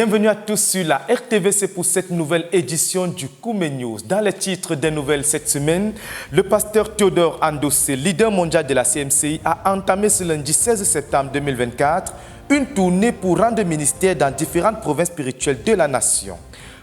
Bienvenue à tous sur la RTVC pour cette nouvelle édition du Koumé News. Dans les titres des nouvelles cette semaine, le pasteur Théodore Andossé, leader mondial de la CMCI, a entamé ce lundi 16 septembre 2024 une tournée pour rendre ministère dans différentes provinces spirituelles de la nation.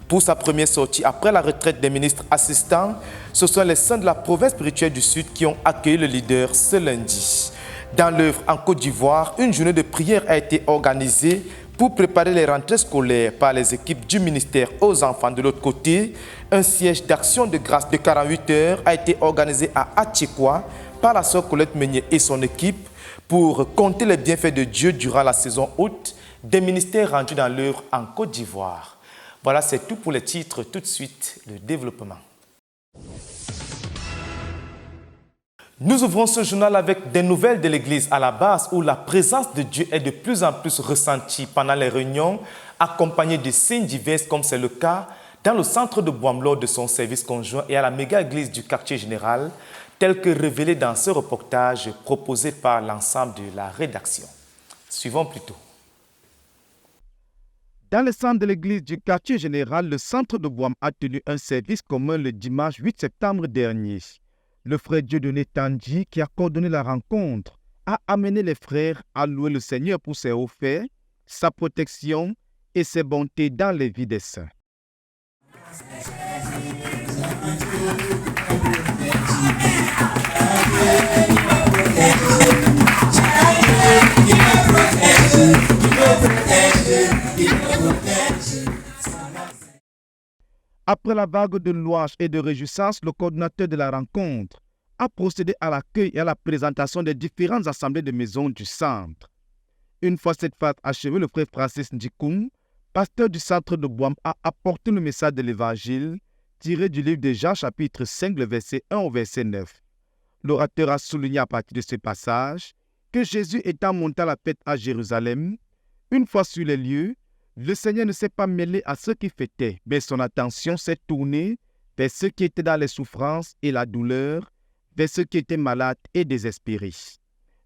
Pour sa première sortie après la retraite des ministres assistants, ce sont les saints de la province spirituelle du Sud qui ont accueilli le leader ce lundi. Dans l'œuvre en Côte d'Ivoire, une journée de prière a été organisée pour préparer les rentrées scolaires par les équipes du ministère aux enfants. De l'autre côté, un siège d'action de grâce de 48 heures a été organisé à Atchekwa par la sœur Colette Meunier et son équipe pour compter les bienfaits de Dieu durant la saison haute des ministères rendus dans l'œuvre en Côte d'Ivoire. Voilà, c'est tout pour les titres. Tout de suite, le développement. Nous ouvrons ce journal avec des nouvelles de l'église à la base où la présence de Dieu est de plus en plus ressentie pendant les réunions, accompagnée de signes divers comme c'est le cas dans le centre de Bouam lors de son service conjoint et à la méga-église du quartier général, tel que révélé dans ce reportage proposé par l'ensemble de la rédaction. Suivons plutôt. Dans le centre de l'église du quartier général, le centre de Bouam a tenu un service commun le dimanche 8 septembre dernier. Le frère Dieudonné Tandji, qui a coordonné la rencontre, a amené les frères à louer le Seigneur pour ses hauts faits, sa protection et ses bontés dans les vies des saints. Après la vague de louanges et de réjouissances, le coordinateur de la rencontre a procédé à l'accueil et à la présentation des différentes assemblées de maisons du centre. Une fois cette phase achevée, le frère Francis Ndikoum, pasteur du centre de Bouam, a apporté le message de l'Évangile tiré du livre de Jean, chapitre 5, le verset 1 au verset 9. L'orateur a souligné à partir de ce passage que Jésus étant monté à la fête à Jérusalem, une fois sur les lieux, le Seigneur ne s'est pas mêlé à ceux qui fêtaient, mais son attention s'est tournée vers ceux qui étaient dans les souffrances et la douleur, vers ceux qui étaient malades et désespérés.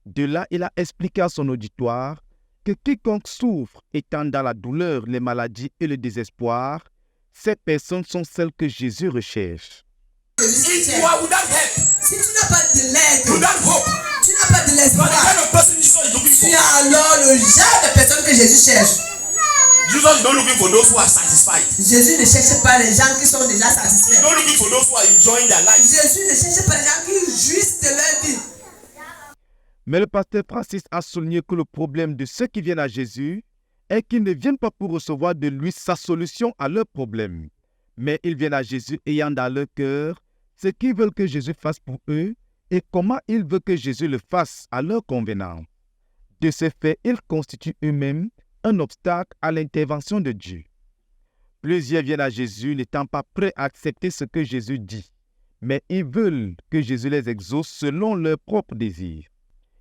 De là, il a expliqué à son auditoire que quiconque souffre étant dans la douleur, les maladies et le désespoir, ces personnes sont celles que Jésus recherche. Si tu n'as pas de l'aide, tu n'as pas de l'espoir, tu es alors le genre de personne que Jésus cherche. Jesus is not looking for those who are satisfied. Jésus ne cherche pas les gens qui sont déjà satisfaits. He's not looking for those who are enjoying their life. Jésus ne cherche pas les gens qui jouissent de leur vie. Mais le pasteur Francis a souligné que le problème de ceux qui viennent à Jésus est qu'ils ne viennent pas pour recevoir de lui sa solution à leurs problèmes, mais ils viennent à Jésus ayant dans leur cœur ce qu'ils veulent que Jésus fasse pour eux et comment ils veulent que Jésus le fasse à leur convenance. De ce fait, ils constituent eux-mêmes un obstacle à l'intervention de Dieu. Plusieurs viennent à Jésus n'étant pas prêts à accepter ce que Jésus dit, mais ils veulent que Jésus les exauce selon leurs propres désirs.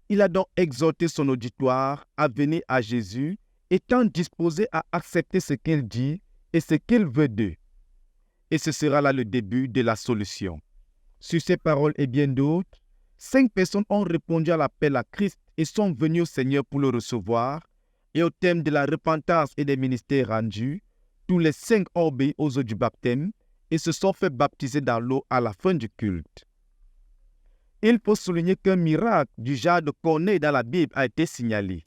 Il a donc exhorté son auditoire à venir à Jésus, étant disposé à accepter ce qu'il dit et ce qu'il veut d'eux. Et ce sera là le début de la solution. Sur ces paroles et bien d'autres, 5 personnes ont répondu à l'appel à Christ et sont venues au Seigneur pour le recevoir. Et au thème de la repentance et des ministères rendus, tous les 5 ont obéi aux eaux du baptême et se sont fait baptiser dans l'eau à la fin du culte. Il faut souligner qu'un miracle du genre de Corneille dans la Bible a été signalé.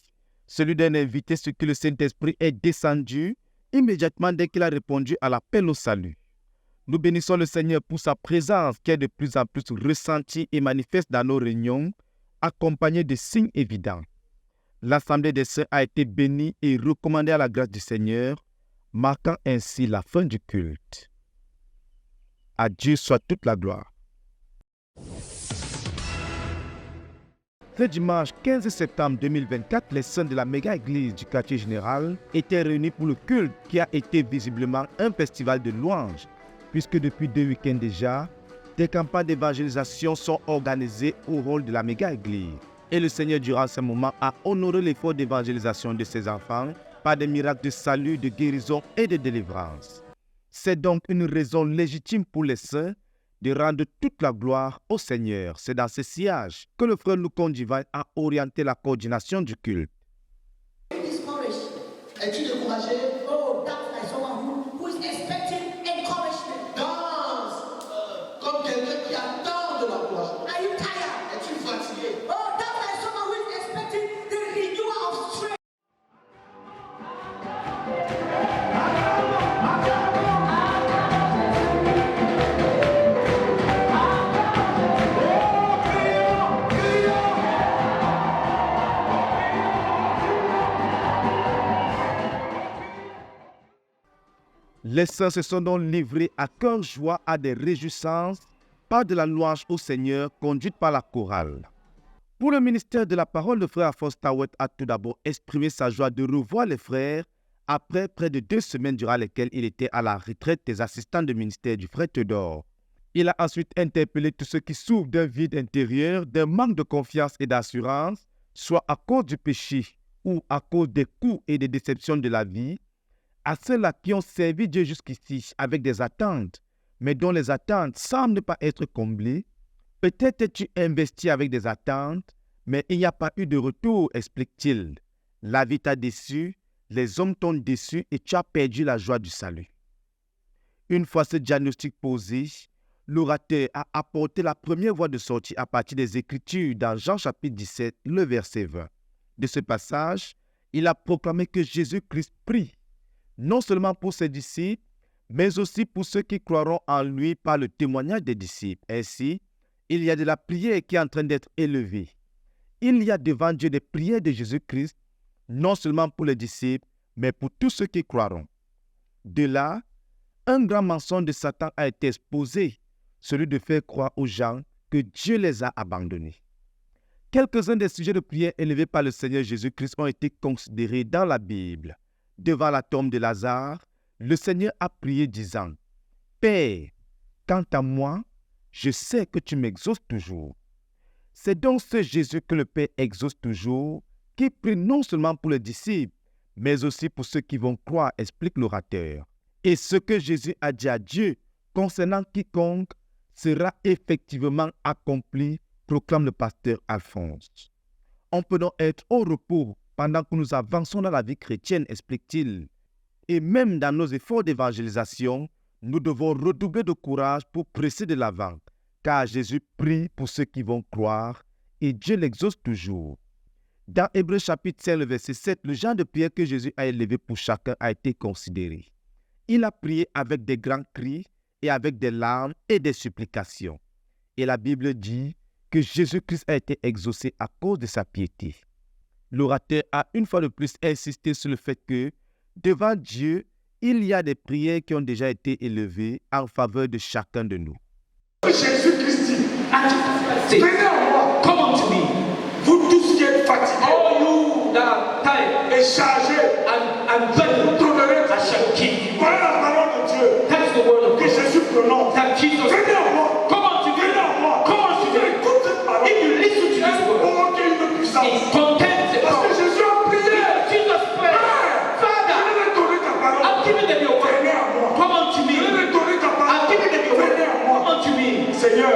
Celui d'un invité sur qui le Saint-Esprit est descendu immédiatement dès qu'il a répondu à l'appel au salut. Nous bénissons le Seigneur pour sa présence qui est de plus en plus ressentie et manifeste dans nos réunions, accompagnée de signes évidents. L'Assemblée des saints a été bénie et recommandée à la grâce du Seigneur, marquant ainsi la fin du culte. À Dieu soit toute la gloire. Ce dimanche 15 septembre 2024, les saints de la méga-église du quartier général étaient réunis pour le culte qui a été visiblement un festival de louanges, puisque depuis 2 week-ends déjà, des campagnes d'évangélisation sont organisées au rôle de la méga-église. Et le Seigneur, durant ce moment, a honoré l'effort d'évangélisation de ses enfants par des miracles de salut, de guérison et de délivrance. C'est donc une raison légitime pour les saints de rendre toute la gloire au Seigneur. C'est dans ce sillage que le frère Lucon Divine a orienté la coordination du culte. Es-tu découragé? Oh, d'accord. Les saints se sont donc livrés à cœur joie à des réjouissances par de la louange au Seigneur conduite par la chorale. Pour le ministère de la parole, le frère Alphonse Tawet a tout d'abord exprimé sa joie de revoir les frères après près de 2 semaines durant lesquelles il était à la retraite des assistants de ministère du frère Théodore. Il a ensuite interpellé tous ceux qui souffrent d'un vide intérieur, d'un manque de confiance et d'assurance, soit à cause du péché ou à cause des coups et des déceptions de la vie, à ceux-là qui ont servi Dieu jusqu'ici avec des attentes, mais dont les attentes semblent ne pas être comblées. Peut-être es-tu investi avec des attentes, mais il n'y a pas eu de retour, explique-t-il. La vie t'a déçu, les hommes t'ont déçu et tu as perdu la joie du salut. Une fois ce diagnostic posé, l'orateur a apporté la première voie de sortie à partir des Écritures dans Jean chapitre 17, le verset 20. De ce passage, il a proclamé que Jésus-Christ prie, non seulement pour ses disciples, mais aussi pour ceux qui croiront en lui par le témoignage des disciples. Ainsi, il y a de la prière qui est en train d'être élevée. Il y a devant Dieu des prières de Jésus-Christ, non seulement pour les disciples, mais pour tous ceux qui croiront. De là, un grand mensonge de Satan a été exposé, celui de faire croire aux gens que Dieu les a abandonnés. Quelques-uns des sujets de prière élevés par le Seigneur Jésus-Christ ont été considérés dans la Bible. Devant la tombe de Lazare, le Seigneur a prié disant « Père, quant à moi, je sais que tu m'exauces toujours. » C'est donc ce Jésus que le Père exauce toujours, qui prie non seulement pour les disciples, mais aussi pour ceux qui vont croire, explique l'orateur. Et ce que Jésus a dit à Dieu concernant quiconque sera effectivement accompli, proclame le pasteur Alphonse. On peut donc être au repos pendant que nous avançons dans la vie chrétienne, explique-t-il. Et même dans nos efforts d'évangélisation, nous devons redoubler de courage pour presser de l'avant, car Jésus prie pour ceux qui vont croire et Dieu l'exauce toujours. Dans Hébreux chapitre 5, le verset 7, le genre de prière que Jésus a élevé pour chacun a été considéré. Il a prié avec des grands cris et avec des larmes et des supplications. Et la Bible dit que Jésus-Christ a été exaucé à cause de sa piété. L'orateur a une fois de plus insisté sur le fait que, devant Dieu, il y a des prières qui ont déjà été élevées en faveur de chacun de nous. Jésus-Christ dit, venez à moi, come unto me, vous tous qui êtes fatigués, all you that are tired et chargés, and vous donnerez, I shall give you. Voilà la parole de Dieu. That's the word of God. Que Jésus prononce. That Jesus. Venez à moi, come unto me, venez à moi, come unto me. Écoute cette parole. If you listen to this word, oh, quelle une puissance. It contains the power. Parce que Jésus a prié. Jesus prayed. Father, je vais donner ta parole. I'm giving them your word. Venez à moi. Come unto me. Je vais donner ta parole. I'm giving them your word. Venez à moi. Come unto me. Seigneur,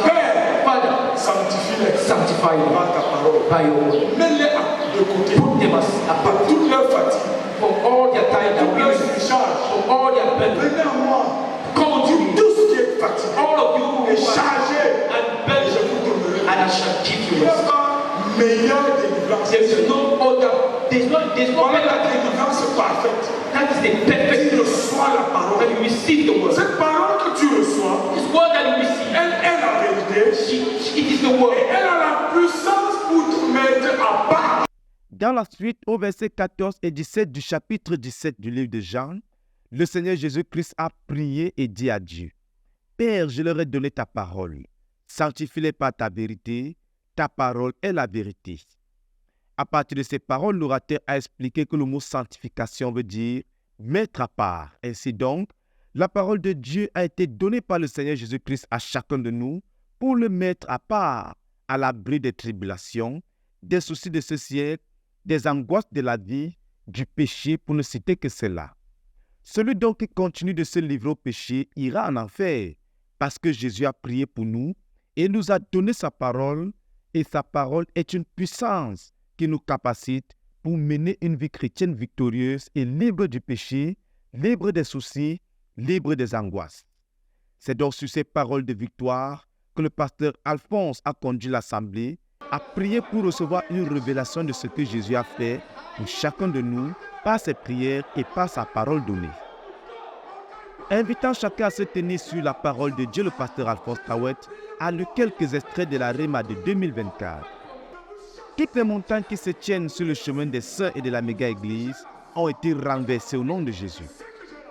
Père, Father, sanctifie-les. Sanctify-les par ta parole. By your word. Mets-les de côté. Put them apart. Toute leur fatigue. From all their time that we charge. From all their burden. Venez à moi. Come unto me. Tout ce qui est fatigué. All of you who are chargés and burdened. Je vous donnerai. And I shall give you rest. Meilleure délivrance. There is no other. There's no better délivrance parfaite. That is the perfect. Tu reçois la parole. That you receive the word. Cette parole que tu reçois. This word that you receive. Elle est la vérité. It is the word. Et elle a la puissance pour te mettre à part. Dans la suite, au verset 14 et 17 du chapitre 17 du livre de Jean, le Seigneur Jésus-Christ a prié et dit à Dieu, « Père, je leur ai donné ta parole. Sanctifie-les par ta vérité. Ta parole est la vérité. » À partir de ces paroles, l'orateur a expliqué que le mot sanctification veut dire « mettre à part ». Ainsi donc, la parole de Dieu a été donnée par le Seigneur Jésus-Christ à chacun de nous pour le mettre à part, à l'abri des tribulations, des soucis de ce siècle, des angoisses de la vie, du péché, pour ne citer que cela. Celui donc qui continue de se livrer au péché ira en enfer, parce que Jésus a prié pour nous et nous a donné sa parole, et sa parole est une puissance qui nous capacite pour mener une vie chrétienne victorieuse et libre du péché, libre des soucis, libre des angoisses. C'est donc sur ces paroles de victoire que le pasteur Alphonse a conduit l'assemblée à prier pour recevoir une révélation de ce que Jésus a fait pour chacun de nous par ses prières et par sa parole donnée. Invitant chacun à se tenir sur la parole de Dieu, le pasteur Alphonse Tawet a lu quelques extraits de la Réma de 2024. Toutes les montagnes qui se tiennent sur le chemin des saints et de la méga-église ont été renversées au nom de Jésus.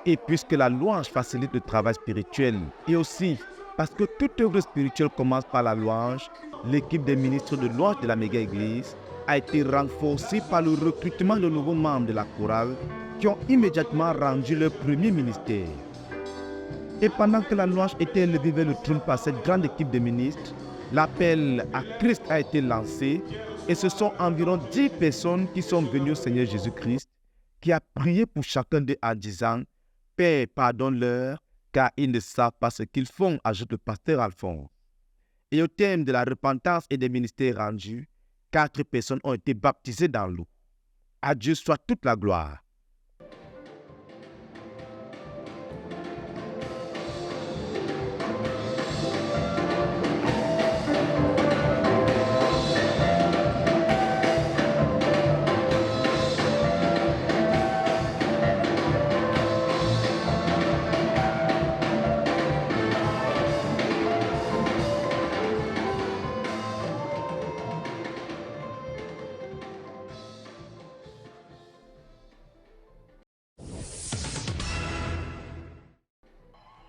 Et puisque la louange facilite le travail spirituel, et aussi parce que toute œuvre spirituelle commence par la louange, l'équipe des ministres de louange de la méga-église a été renforcée par le recrutement de nouveaux membres de la chorale qui ont immédiatement rendu leur premier ministère. Et pendant que la louange était élevée vers le trône par cette grande équipe de ministres, l'appel à Christ a été lancé et ce sont environ 10 personnes qui sont venues au Seigneur Jésus-Christ, qui a prié pour chacun d'eux en disant « Père, pardonne-leur, car ils ne savent pas ce qu'ils font », ajoute le pasteur Alphonse. Et au terme de la repentance et des ministères rendus, 4 personnes ont été baptisées dans l'eau. À Dieu soit toute la gloire.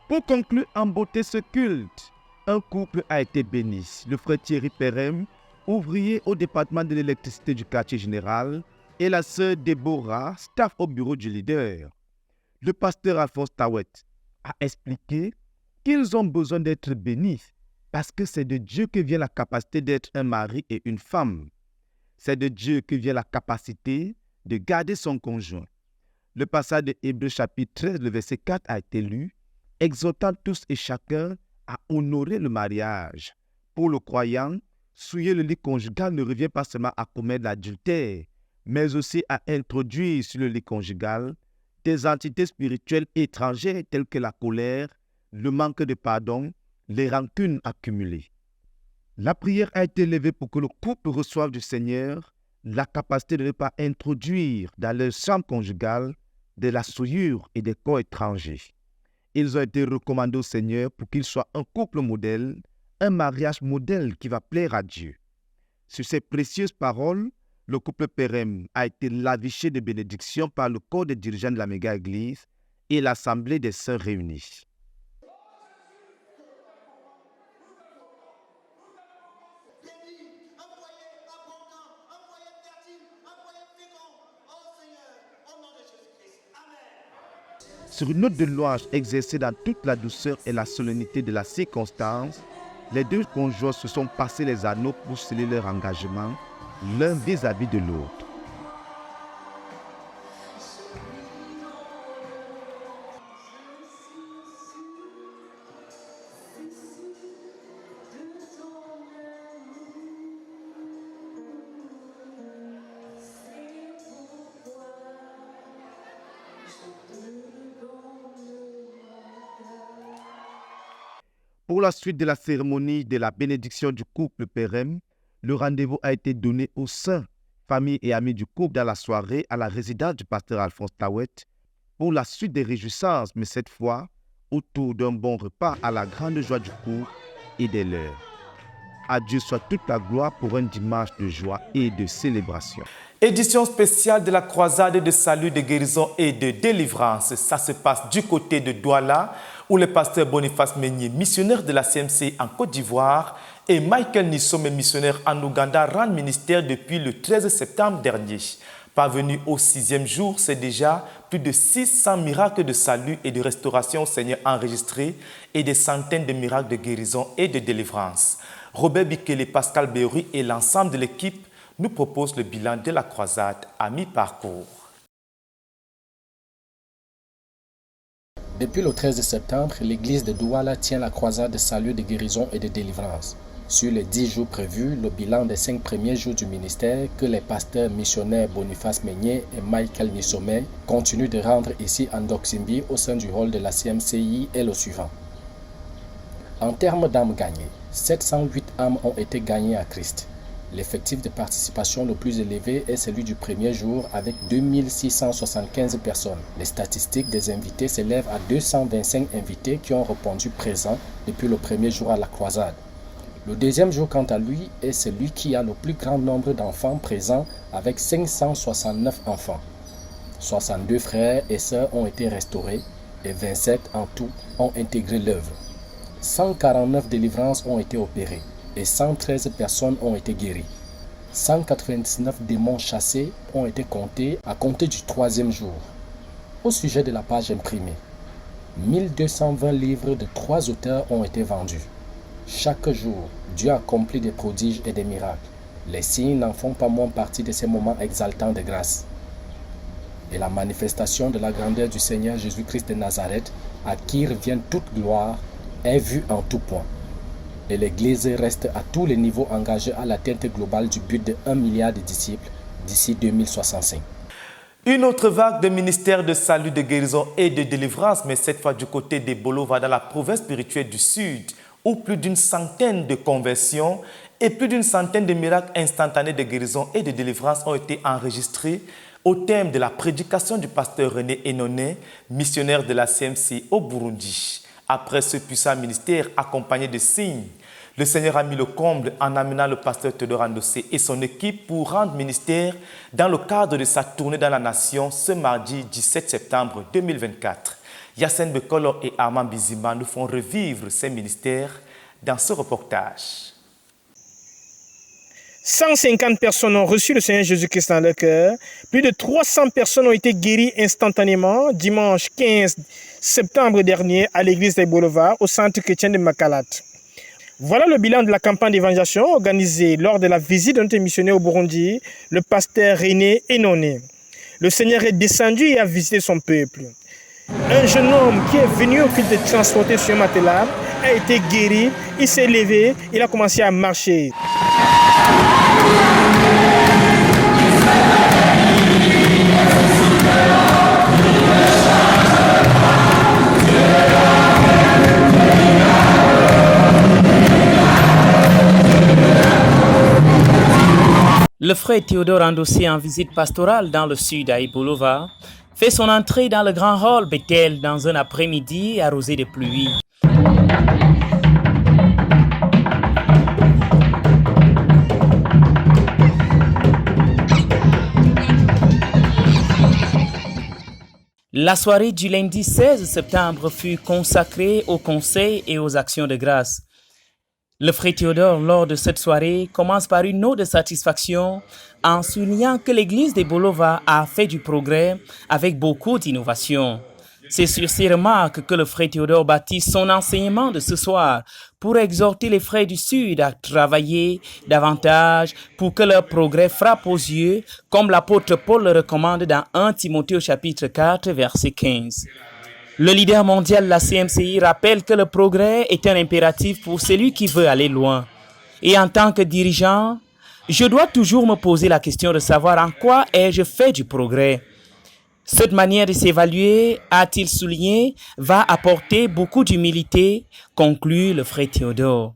Pour conclure en beauté ce culte, un couple a été béni. Le frère Thierry Perem, ouvrier au département de l'électricité du quartier général, et la sœur Déborah, staff au bureau du leader. Le pasteur Alphonse Tawet a expliqué qu'ils ont besoin d'être bénis parce que c'est de Dieu que vient la capacité d'être un mari et une femme. C'est de Dieu que vient la capacité de garder son conjoint. Le passage de Hébreux chapitre 13, le verset 4 a été lu, exhortant tous et chacun à honorer le mariage. Pour le croyant, souiller le lit conjugal ne revient pas seulement à commettre l'adultère, mais aussi à introduire sur le lit conjugal des entités spirituelles étrangères telles que la colère, le manque de pardon, les rancunes accumulées. La prière a été élevée pour que le couple reçoive du Seigneur la capacité de ne pas introduire dans leur chambre conjugale de la souillure et des corps étrangers. Ils ont été recommandés au Seigneur pour qu'ils soient un couple modèle, un mariage modèle qui va plaire à Dieu. Sur ces précieuses paroles, le couple Perem a été laviché de bénédictions par le corps des dirigeants de la méga-église et l'assemblée des sœurs réunies. Sur une note de louange exercée dans toute la douceur et la solennité de la circonstance, les deux conjoints se sont passés les anneaux pour sceller leur engagement, l'un vis-à-vis de l'autre. Pour la suite de la cérémonie de la bénédiction du couple Perem, le rendez-vous a été donné aux saints, familles et amis du couple dans la soirée à la résidence du pasteur Alphonse Tawet pour la suite des réjouissances, mais cette fois autour d'un bon repas à la grande joie du couple et des leurs. À Dieu soit toute la gloire pour un dimanche de joie et de célébration. Édition spéciale de la croisade de salut, de guérison et de délivrance. Ça se passe du côté de Douala, où le pasteur Boniface Meignier, missionnaire de la CMCI en Côte d'Ivoire, et Michael Nissome, missionnaire en Ouganda, rendent ministère depuis le 13 septembre dernier. Parvenu au 6e jour, c'est déjà plus de 600 miracles de salut et de restauration au Seigneur enregistrés et des centaines de miracles de guérison et de délivrance. Robert Bikele, Pascal Béry et l'ensemble de l'équipe nous proposent le bilan de la croisade à mi-parcours. Depuis le 13 septembre, l'église de Douala tient la croisade de salut, de guérison et de délivrance. Sur les 10 jours prévus, le bilan des 5 premiers jours du ministère que les pasteurs missionnaires Boniface Meignier et Michael Nissome continuent de rendre ici en Doksimbi au sein du hall de la CMCI est le suivant. En termes d'âmes gagnées, 708 âmes ont été gagnées à Christ. L'effectif de participation le plus élevé est celui du premier jour avec 2675 personnes. Les statistiques des invités s'élèvent à 225 invités qui ont répondu présents depuis le premier jour à la croisade. Le deuxième jour, quant à lui, est celui qui a le plus grand nombre d'enfants présents avec 569 enfants. 62 frères et sœurs ont été restaurés, et 27 en tout ont intégré l'œuvre. 149 délivrances ont été opérées et 113 personnes ont été guéries. 199 démons chassés ont été comptés à compter du 3e jour. Au sujet de la page imprimée, 1220 livres de 3 auteurs ont été vendus. Chaque jour, Dieu accomplit des prodiges et des miracles. Les signes n'en font pas moins partie de ces moments exaltants de grâce. Et la manifestation de la grandeur du Seigneur Jésus-Christ de Nazareth, à qui revient toute gloire, est vue en tout point. Et l'Église reste à tous les niveaux engagée à l'atteinte globale du but de 1 milliard de disciples d'ici 2065. Une autre vague de ministères de salut, de guérison et de délivrance, mais cette fois du côté des Bolova dans la province spirituelle du Sud, où plus d'une centaine de conversions et plus d'une centaine de miracles instantanés de guérison et de délivrance ont été enregistrés au thème de la prédication du pasteur René Enoné, missionnaire de la CMC au Burundi. Après ce puissant ministère accompagné de signes, le Seigneur a mis le comble en amenant le pasteur Théodore Andossé et son équipe pour rendre ministère dans le cadre de sa tournée dans la nation ce mardi 17 septembre 2024. Yassine Bekolo et Armand Bizima nous font revivre ces ministères dans ce reportage. 150 personnes ont reçu le Seigneur Jésus-Christ dans leur cœur. Plus de 300 personnes ont été guéries instantanément dimanche 15 septembre dernier à l'église des Boulevards au centre chrétien de Makalat. Voilà le bilan de la campagne d'évangélisation organisée lors de la visite de notre missionnaire au Burundi, le pasteur René Enoné. Le Seigneur est descendu et a visité son peuple. Un jeune homme qui est venu au culte de transporter sur un matelas a été guéri, il s'est levé, il a commencé à marcher. Le frère Théodore Andossé en visite pastorale dans le sud à Ibolova fait son entrée dans le grand hall Bethel dans un après-midi arrosé de pluie. La soirée du lundi 16 septembre fut consacrée au conseil et aux actions de grâce. Le frère Théodore, lors de cette soirée, commence par une note de satisfaction en soulignant que l'église des Bolova a fait du progrès avec beaucoup d'innovation. C'est sur ces remarques que le frère Théodore bâtit son enseignement de ce soir pour exhorter les frères du Sud à travailler davantage pour que leur progrès frappe aux yeux, comme l'apôtre Paul le recommande dans 1 Timothée au chapitre 4, verset 15. Le leader mondial de la CMCI rappelle que le progrès est un impératif pour celui qui veut aller loin. Et en tant que dirigeant, je dois toujours me poser la question de savoir en quoi ai-je fait du progrès. Cette manière de s'évaluer, a-t-il souligné, va apporter beaucoup d'humilité, conclut le frère Théodore.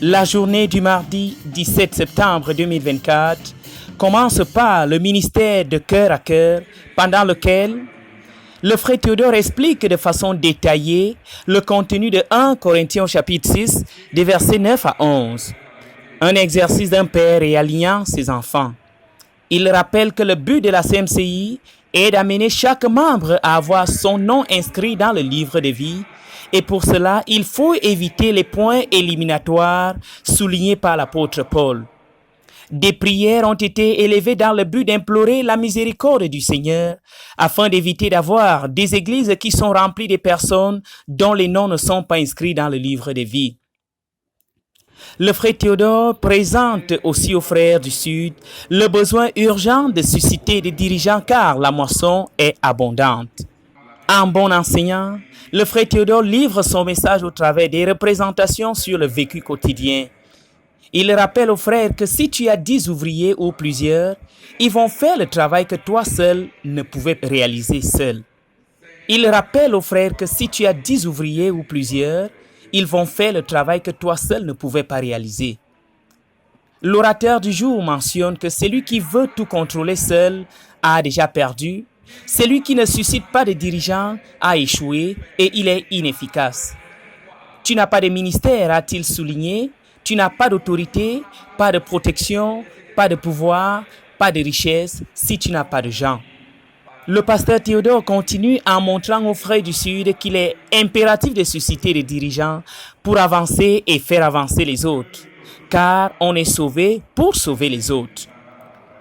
La journée du mardi 17 septembre 2024 commence par le ministère de cœur à cœur, pendant lequel le frère Théodore explique de façon détaillée le contenu de 1 Corinthiens chapitre 6, des versets 9 à 11. Un exercice d'un père réalignant ses enfants. Il rappelle que le but de la CMCI est d'amener chaque membre à avoir son nom inscrit dans le livre de vie. Et pour cela, il faut éviter les points éliminatoires soulignés par l'apôtre Paul. Des prières ont été élevées dans le but d'implorer la miséricorde du Seigneur afin d'éviter d'avoir des églises qui sont remplies de personnes dont les noms ne sont pas inscrits dans le livre de vie. Le frère Théodore présente aussi aux frères du Sud le besoin urgent de susciter des dirigeants car la moisson est abondante. En bon enseignant, le frère Théodore livre son message au travers des représentations sur le vécu quotidien. Il rappelle aux frères que si tu as 10 ouvriers ou plusieurs, ils vont faire le travail que toi seul ne pouvais réaliser seul. Il rappelle aux frères que si tu as 10 ouvriers ou plusieurs, ils vont faire le travail que toi seul ne pouvais pas réaliser. L'orateur du jour mentionne que celui qui veut tout contrôler seul a déjà perdu. Celui qui ne suscite pas de dirigeants a échoué et il est inefficace. Tu n'as pas de ministère, a-t-il souligné. Tu n'as pas d'autorité, pas de protection, pas de pouvoir, pas de richesse si tu n'as pas de gens. Le pasteur Théodore continue en montrant aux frères du Sud qu'il est impératif de susciter les dirigeants pour avancer et faire avancer les autres, car on est sauvé pour sauver les autres.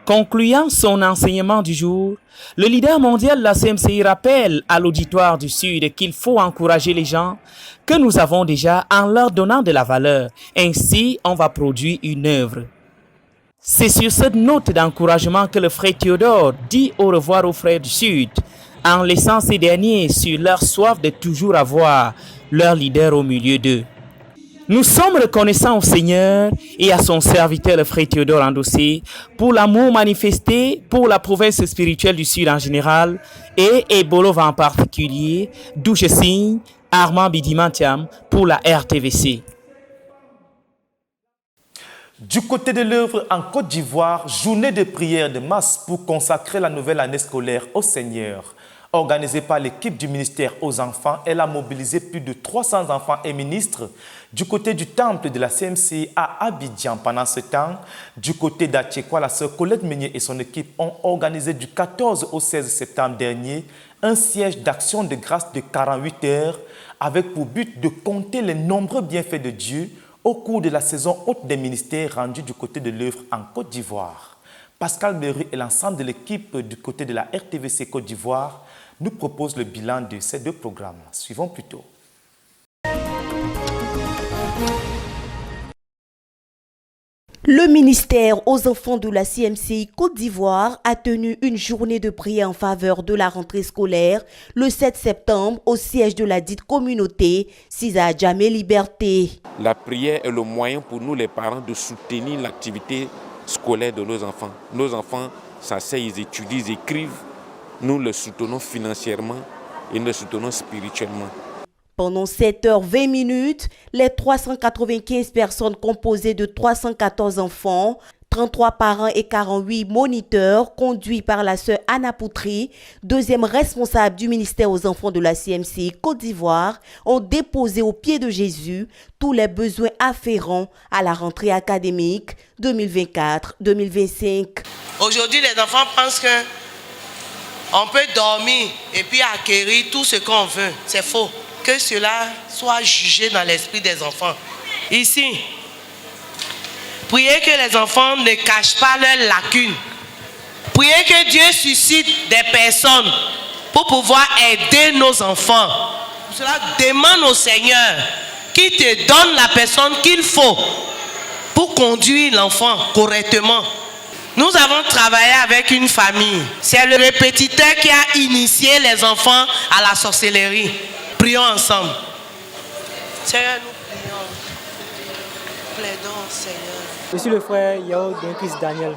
Concluant son enseignement du jour, le leader mondial de la CMCI rappelle à l'auditoire du Sud qu'il faut encourager les gens que nous avons déjà en leur donnant de la valeur. Ainsi, on va produire une œuvre. C'est sur cette note d'encouragement que le frère Théodore dit au revoir aux frères du Sud, en laissant ces derniers sur leur soif de toujours avoir leur leader au milieu d'eux. Nous sommes reconnaissants au Seigneur et à son serviteur, le frère Théodore Andossé, pour l'amour manifesté pour la province spirituelle du Sud en général et Ebolova en particulier, d'où je signe Armand Bidimantiam pour la RTVC. Du côté de l'œuvre en Côte d'Ivoire, journée de prière de masse pour consacrer la nouvelle année scolaire au Seigneur. Organisée par l'équipe du ministère aux enfants, elle a mobilisé plus de 300 enfants et ministres du côté du temple de la CMCI à Abidjan. Pendant ce temps, du côté d'Atchekwa, la sœur Colette Meunier et son équipe ont organisé du 14 au 16 septembre dernier un siège d'action de grâce de 48 heures avec pour but de compter les nombreux bienfaits de Dieu au cours de la saison haute des ministères rendus du côté de l'œuvre en Côte d'Ivoire. Pascal Berry et l'ensemble de l'équipe du côté de la RTVC Côte d'Ivoire nous proposent le bilan de ces deux programmes. Suivons plutôt. Le ministère aux enfants de la CMCI Côte d'Ivoire a tenu une journée de prière en faveur de la rentrée scolaire le 7 septembre au siège de la dite communauté Cisa Djamé Liberté. La prière est le moyen pour nous les parents de soutenir l'activité scolaire de nos enfants. Nos enfants s'asseyent, ils étudient, ils écrivent. Nous les soutenons financièrement et nous les soutenons spirituellement. Pendant 7h20, les 395 personnes composées de 314 enfants, 33 parents et 48 moniteurs conduits par la sœur Anna Poutri, deuxième responsable du ministère aux enfants de la CMCI Côte d'Ivoire, ont déposé aux pieds de Jésus tous les besoins afférents à la rentrée académique 2024-2025. Aujourd'hui, les enfants pensent que on peut dormir et puis acquérir tout ce qu'on veut. C'est faux. Que cela soit jugé dans l'esprit des enfants. Ici, priez que les enfants ne cachent pas leurs lacunes. Priez que Dieu suscite des personnes pour pouvoir aider nos enfants. Pour cela, demande au Seigneur qu'il te donne la personne qu'il faut pour conduire l'enfant correctement. Nous avons travaillé avec une famille. C'est le répétiteur qui a initié les enfants à la sorcellerie. Prions ensemble. Seigneur, nous prions. Plaidons, Seigneur. Je suis le frère Yao Denkis Daniel.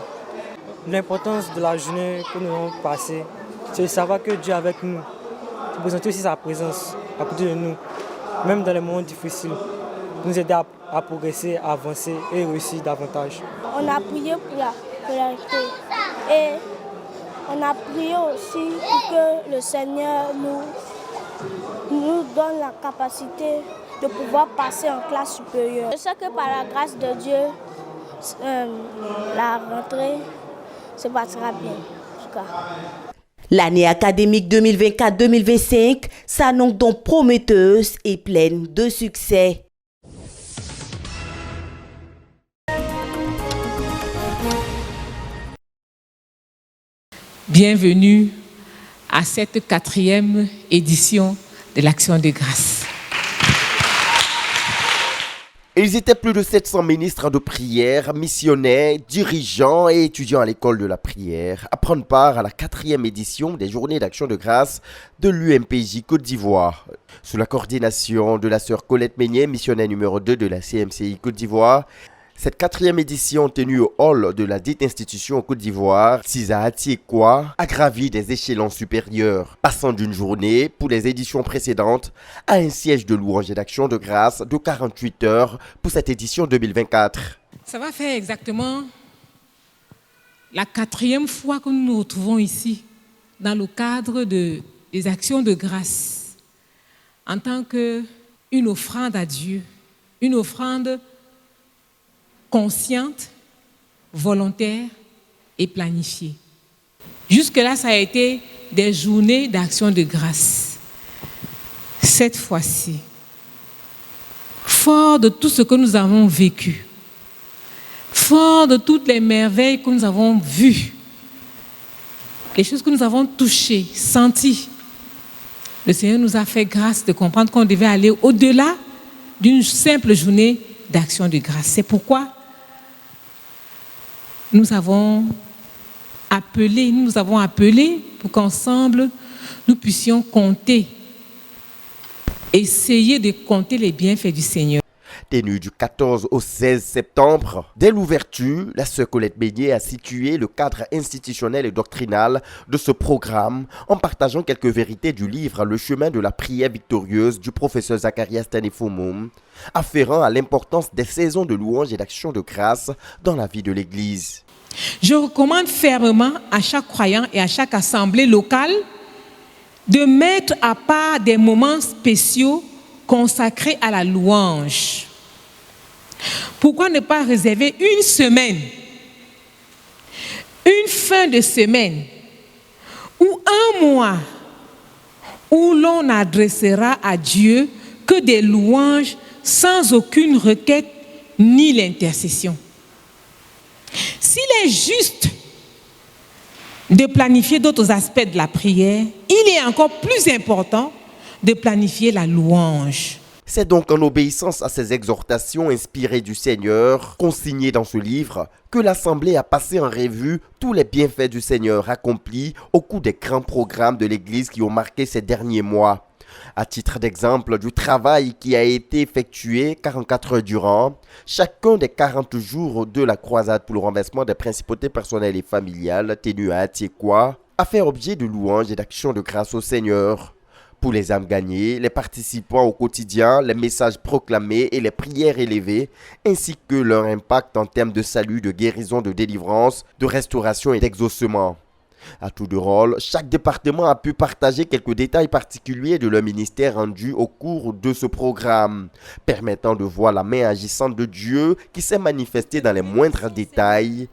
L'importance de la journée que nous avons passée, c'est de savoir que Dieu est avec nous. C'est présenter aussi sa présence à côté de nous, même dans les moments difficiles, pour nous aider à progresser, à avancer et réussir davantage. On a prié pour la scolarité et on a prié aussi pour que le Seigneur nous donne la capacité de pouvoir passer en classe supérieure. Je sais que par la grâce de Dieu, la rentrée se passera bien. En tout cas. L'année académique 2024-2025 s'annonce donc prometteuse et pleine de succès. Bienvenue à cette 4e édition de l'Action de grâce. Ils étaient plus de 700 ministres de prière, missionnaires, dirigeants et étudiants à l'école de la prière à prendre part à la 4e édition des Journées d'Action de grâce de l'UMPJ Côte d'Ivoire. Sous la coordination de la sœur Colette Meunier, missionnaire numéro 2 de la CMCI Côte d'Ivoire, cette 4e édition tenue au hall de la dite institution en Côte d'Ivoire, Cisa Atchekwa, a gravi des échelons supérieurs, passant d'une journée, pour les éditions précédentes, à un siège de louange et d'action de grâce de 48 heures pour cette édition 2024. Ça va faire exactement la 4e fois que nous nous retrouvons ici, dans le cadre des actions de grâce, en tant qu'une offrande à Dieu, une offrande consciente, volontaire et planifiée. Jusque-là, ça a été des journées d'action de grâce. Cette fois-ci, fort de tout ce que nous avons vécu, fort de toutes les merveilles que nous avons vues, les choses que nous avons touchées, senties, le Seigneur nous a fait grâce de comprendre qu'on devait aller au-delà d'une simple journée d'action de grâce. C'est pourquoi nous avons appelé pour qu'ensemble, nous puissions compter, essayer de compter les bienfaits du Seigneur. Tenue du 14 au 16 septembre, dès l'ouverture, la sœur Colette Meignet a situé le cadre institutionnel et doctrinal de ce programme en partageant quelques vérités du livre Le chemin de la prière victorieuse du professeur Zacharias Tanefomoum, afférent à l'importance des saisons de louange et d'action de grâce dans la vie de l'Église. Je recommande fermement à chaque croyant et à chaque assemblée locale de mettre à part des moments spéciaux consacrés à la louange. Pourquoi ne pas réserver une semaine, une fin de semaine ou un mois où l'on n'adressera à Dieu que des louanges sans aucune requête ni l'intercession? S'il est juste de planifier d'autres aspects de la prière, il est encore plus important de planifier la louange. C'est donc en obéissance à ces exhortations inspirées du Seigneur, consignées dans ce livre, que l'Assemblée a passé en revue tous les bienfaits du Seigneur accomplis au cours des grands programmes de l'Église qui ont marqué ces derniers mois. À titre d'exemple du travail qui a été effectué 44 heures durant, chacun des 40 jours de la croisade pour le renversement des principautés personnelles et familiales tenue à Atiekwa a fait objet de louanges et d'actions de grâce au Seigneur. Pour les âmes gagnées, les participants au quotidien, les messages proclamés et les prières élevées, ainsi que leur impact en termes de salut, de guérison, de délivrance, de restauration et d'exaucement. À tour de rôle, chaque département a pu partager quelques détails particuliers de leur ministère rendu au cours de ce programme, permettant de voir la main agissante de Dieu qui s'est manifestée dans les moindres détails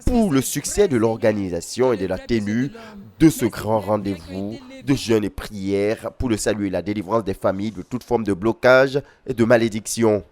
pour le succès de l'organisation et de la tenue de ce grand rendez-vous de jeûne et prière pour le salut et la délivrance des familles de toute forme de blocage et de malédiction.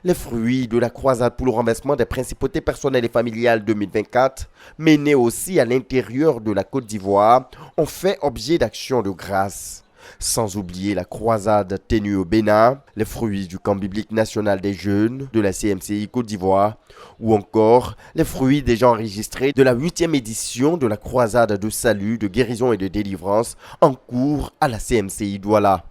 Les fruits de la croisade pour le renversement des principautés personnelles et familiales 2024, menée aussi à l'intérieur de la Côte d'Ivoire, ont fait objet d'actions de grâce. Sans oublier la croisade tenue au Bénin, les fruits du camp biblique national des jeunes de la CMCI Côte d'Ivoire, ou encore les fruits déjà enregistrés de la 8e édition de la croisade de salut, de guérison et de délivrance en cours à la CMCI Douala.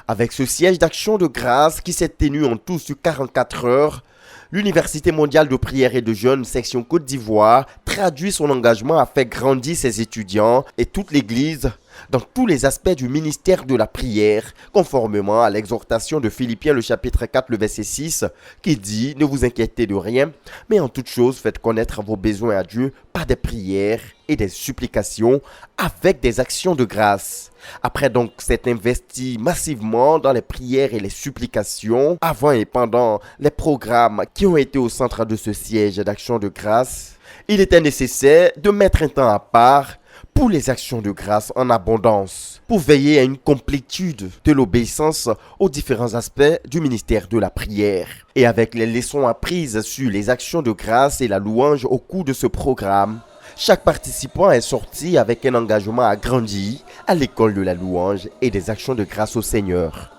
Avec ce siège d'action de grâce qui s'est tenu en tout sur 44 heures, l'Université mondiale de prière et de jeûne section Côte d'Ivoire traduit son engagement à faire grandir ses étudiants et toute l'Église dans tous les aspects du ministère de la prière, conformément à l'exhortation de Philippiens le chapitre 4, le verset 6, qui dit « Ne vous inquiétez de rien, mais en toute chose faites connaître vos besoins à Dieu par des prières et des supplications avec des actions de grâce. » Après donc s'être investi massivement dans les prières et les supplications, avant et pendant les programmes qui ont été au centre de ce siège d'action de grâce, il était nécessaire de mettre un temps à part pour les actions de grâce en abondance, pour veiller à une complétude de l'obéissance aux différents aspects du ministère de la prière. Et avec les leçons apprises sur les actions de grâce et la louange au cours de ce programme, chaque participant est sorti avec un engagement agrandi à l'école de la louange et des actions de grâce au Seigneur.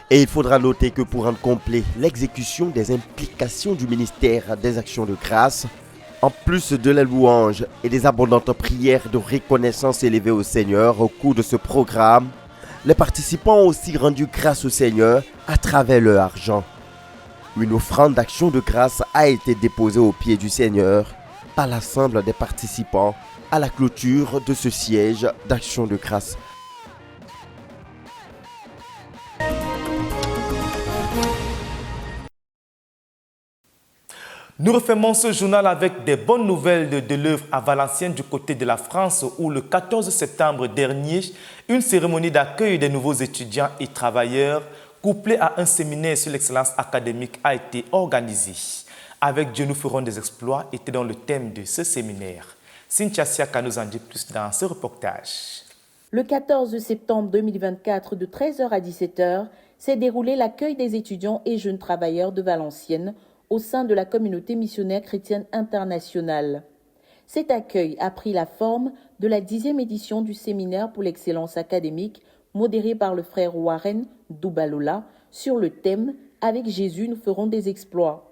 Et il faudra noter que pour rendre complet l'exécution des implications du ministère des actions de grâce, en plus de la louange et des abondantes prières de reconnaissance élevées au Seigneur au cours de ce programme, les participants ont aussi rendu grâce au Seigneur à travers leur argent. Une offrande d'action de grâce a été déposée aux pieds du Seigneur par l'ensemble des participants à la clôture de ce siège d'action de grâce. Nous refermons ce journal avec des bonnes nouvelles de l'œuvre à Valenciennes du côté de la France où le 14 septembre dernier, une cérémonie d'accueil des nouveaux étudiants et travailleurs couplée à un séminaire sur l'excellence académique a été organisée. Avec Dieu nous ferons des exploits était dans le thème de ce séminaire. Cynthia Siaka nous en dit plus dans ce reportage. Le 14 septembre 2024, de 13h à 17h, s'est déroulé l'accueil des étudiants et jeunes travailleurs de Valenciennes au sein de la communauté missionnaire chrétienne internationale. Cet accueil a pris la forme de la 10e édition du séminaire pour l'excellence académique modéré par le frère Warren Doubalola sur le thème « Avec Jésus, nous ferons des exploits ».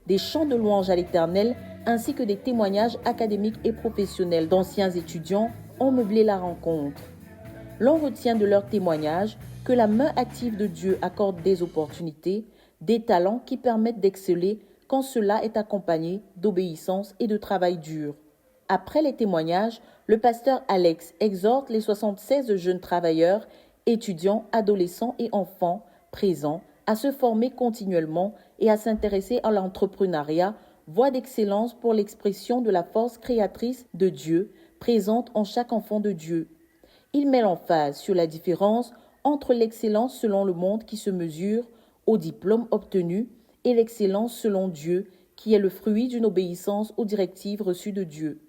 Des chants de louange à l'Éternel ainsi que des témoignages académiques et professionnels d'anciens étudiants ont meublé la rencontre. L'on retient de leurs témoignages que la main active de Dieu accorde des opportunités, des talents qui permettent d'exceller quand cela est accompagné d'obéissance et de travail dur. Après les témoignages, le pasteur Alex exhorte les 76 jeunes travailleurs, étudiants, adolescents et enfants présents à se former continuellement et à s'intéresser à l'entrepreneuriat, voie d'excellence pour l'expression de la force créatrice de Dieu présente en chaque enfant de Dieu. Il met l'emphase sur la différence entre l'excellence selon le monde qui se mesure au diplôme obtenu et l'excellence selon Dieu qui est le fruit d'une obéissance aux directives reçues de Dieu.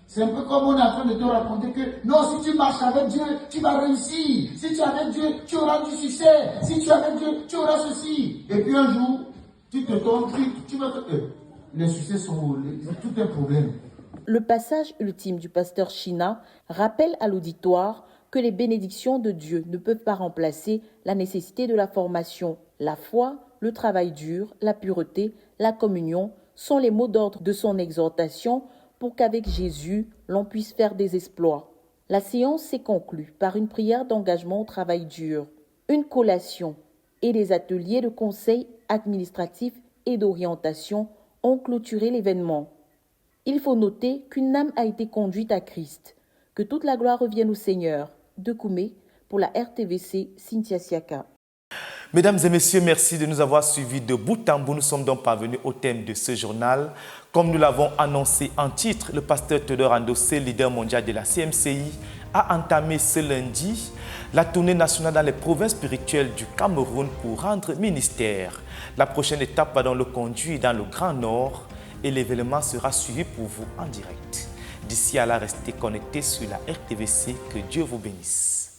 C'est un peu comme on est en train de te raconter que non, si tu marches avec Dieu, tu vas réussir. Si tu es avec Dieu, tu auras du succès. Si tu es avec Dieu, tu auras ceci. Et puis un jour, tu te tombes, tu vas... Les succès sont tout un problème. Le passage ultime du pasteur China rappelle à l'auditoire que les bénédictions de Dieu ne peuvent pas remplacer la nécessité de la formation. La foi, le travail dur, la pureté, la communion sont les mots d'ordre de son exhortation pour qu'avec Jésus, l'on puisse faire des exploits. La séance s'est conclue par une prière d'engagement au travail dur, une collation et des ateliers de conseil administratif et d'orientation ont clôturé l'événement. Il faut noter qu'une âme a été conduite à Christ. Que toute la gloire revienne au Seigneur. De Koumé, pour la RTVC, Cynthia Siaka. Mesdames et messieurs, merci de nous avoir suivis de bout en bout. Nous sommes donc parvenus au thème de ce journal. Comme nous l'avons annoncé en titre, le pasteur Théodore Andossé, leader mondial de la CMCI, a entamé ce lundi la tournée nationale dans les provinces spirituelles du Cameroun pour rendre ministère. La prochaine étape va donc le conduire dans le Grand Nord et l'événement sera suivi pour vous en direct. D'ici à là, restez connectés sur la RTVC. Que Dieu vous bénisse.